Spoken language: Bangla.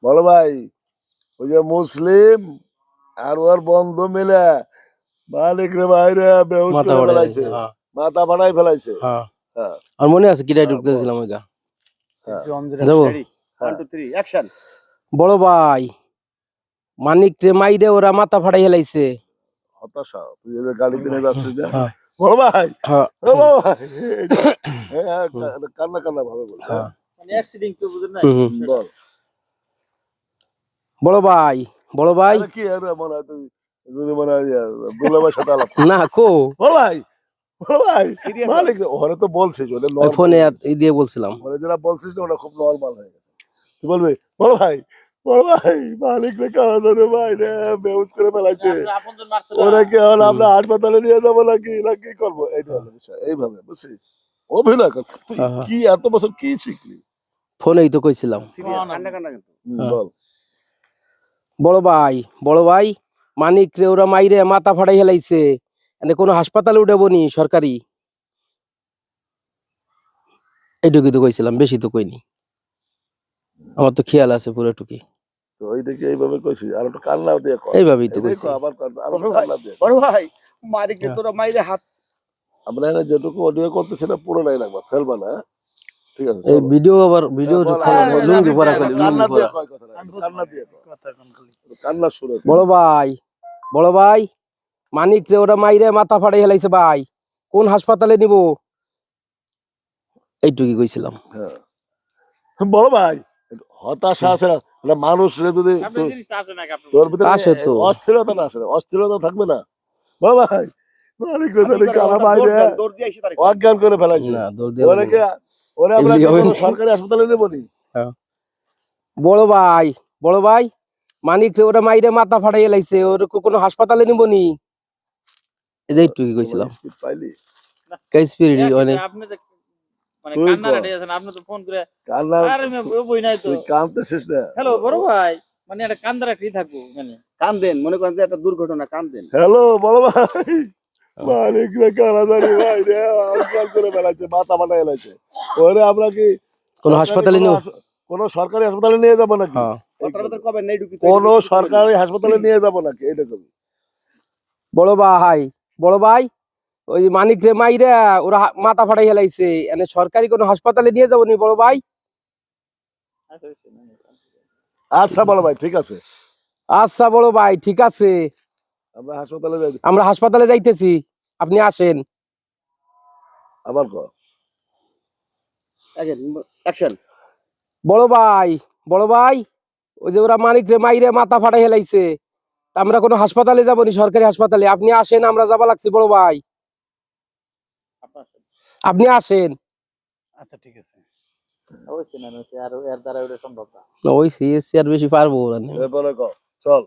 বলো ভাই, ওই যে মুসলিম আর ওর বন্ধু মিলে মালিক রে বাইরে বেহুশ মাথা করে ফাটাই ফেলাইছে, ফেলাইছে, হ্যাঁ। মাথা ফাটাই ফেলাইছে। হ্যাঁ। হ্যাঁ আর মনে আছে কিটাই হ্যাঁ, বল। ঢুকতেছিলাম ওইগা। হ্যাঁ যাবো। হ্যাঁ। বড় ভাই, মানিক রে মাইরে ওরা মাথা ফাটাই ফেলাইছে। হতাশা, তুই যে গাড়িতে নিয়ে যাচ্ছিস না, হ্যাঁ, বড় ভাই, হ্যাঁ, ও বড় ভাই, এই যে, হ্যাঁ, কান্না কান্না ভাবে বল। হ্যাঁ। হুম, বল। বড় ভাই, বড় ভাই, আরে কি আরে মনে হয় তুই যদি মনে হয় দুলাভাইয়ের সাথে আলাপ করছিস। না কো বড় ভাই, বড় ভাই, মালিক রে, ওখানে তো বলছিস ওটা ওই নর্মাল, ফোনে দিয়ে বলছিলাম। ওখানে যেটা বলছিস না ওটা খুব নর্মাল হয়ে গেছে। তুই বলবি বড় ভাই, বড় ভাই, মালিক রে কারা ধরে ভাই রে বেহুশ করে ফেলাইছে, ওরা কি হলো আমরা হাসপাতালে নিয়ে যাবো নাকি না কি করবো, এইটা হলো বিষয়। এইভাবে বুঝছিস, অভিনয় কর। তুই হ্যাঁ, হ্যাঁ। কি এত বছর কি শিখলি? ফোনেই তো কইছিলাম। হ্যাঁ। বল। বড় ভাই, বড় ভাই, মানিক রে ওরা মাইরে মাথা ফাটাই ফেলাইছে। এনে কোনো হাসপাতালে উঠাবনি সরকারি। এইটুকুই তো কইছিলাম, বেশি তো কইনি। আমার তো খেয়াল আছে পুরোটুকি। তো ওইটাকে এইভাবে কইছিস, আর একটু কান্না দিয়ে কর। এইভাবেই তো এইটাই কইছি। কর, আবার আর একটু কান্না দিয়ে কর। বড় ভাই মারিক হ্যাঁ। তোরা মাইরে হাত আমরা এখানে যেটুকু অডিও করতেছি না পুরোটাই লাগবে, ফেলবা না, হ্যাঁ? ঠিক আছে এই চলো। ভিডিও আবার ভিডিও বল, লুঙ্গি পরা খালি লুঙ্গি কান্না দিয়ে পরা। কয় কথা, কান্না দিয়ে কয়, কান্না শুরু কর। বড় ভাই, বড় ভাই, মানিক রে ওরা মাইরে মাথা ফাটাই ফেলাইছে ভাই। কোন হাসপাতালে নিব? এইটুকুই কইছিলাম। হ্যাঁ বড় ভাই, হতাশা আছে না, একটা মানুষ রে যদি তোর ভিতরে আসে তো। অস্থিরতা না আসে, অস্থিরতা থাকবে না। বড় ভাই, মালিক রে জানি কারা বাইরে অজ্ঞান করে ফেলাইছে, না দৌড় দিয়ে ওরে কে, ওরে আমরা এগুলি কি হবে কোনো না। সরকারি হাসপাতালে নেবো নি? বড় ভাই, বড় ভাই, মানিক রে ওরা মাইরে মাথা ফাটাই ফেলাইছে, ওর কোনো হাসপাতালে নিব নি? এই যে এইটুকুই কইছিলাম। স্পিড পাইলি? স্পিরিট অনেক। তুই কান্না, তুই কাঁদতেছিস না। হ্যালো বড় ভাই মানে একটা কান্দার একটি থাকবো মানে কান্দেন মনে করেন যে একটা দুর্ঘটনা কান্দেন হ্যালো বড় ভাই, মালিক রে কারা জানি ভাই রে অজ্ঞান করে ফেলাইছে, মাথা ফাটা ফেলাইছে, ওরে আমরা কি কোন সরকারি হাসপাতালে কোনো নিব? কোনো সরকারি হাসপাতালে নিয়ে যাবো নাকি? হ্যাঁ। কবে নেই ঢুকি কোনো সরকারি হাসপাতালে নিয়ে যাবো নাকি, এটা কবি। বড় ভাই, বড় ভাই, ওই মানিক রে মাইরে ওরা মাথা ফাটাই ফেলাইছে, এনে সরকারি কোনো হাসপাতালে নিয়ে যাবো নি বড় ভাই? আচ্ছা বড় ভাই ঠিক আছে, আচ্ছা বড় ভাই ঠিক আছে, আমরা হাসপাতালে যাই। আমরা হাসপাতালে যাইতেছি, আপনি আসেন। আবার কর। অ্যাকশন বড় ভাই, বড় ভাই, ওই যে ওরা মানিক রে মাইরে মাথা ফাটাই ফেলাইছে, তা আমরা কোনো হাসপাতালে যাবো নি সরকারি হাসপাতালে, আপনি আসেন, আমরা যাবা লাগছি বড় ভাই, আপনি আসেন। আচ্ছা ঠিক আছে অবশ্যই না আর এর দ্বারা ওটা সম্ভব না ওই সিএসসি আর বেশি পারবো না। এরপরে কর, চল।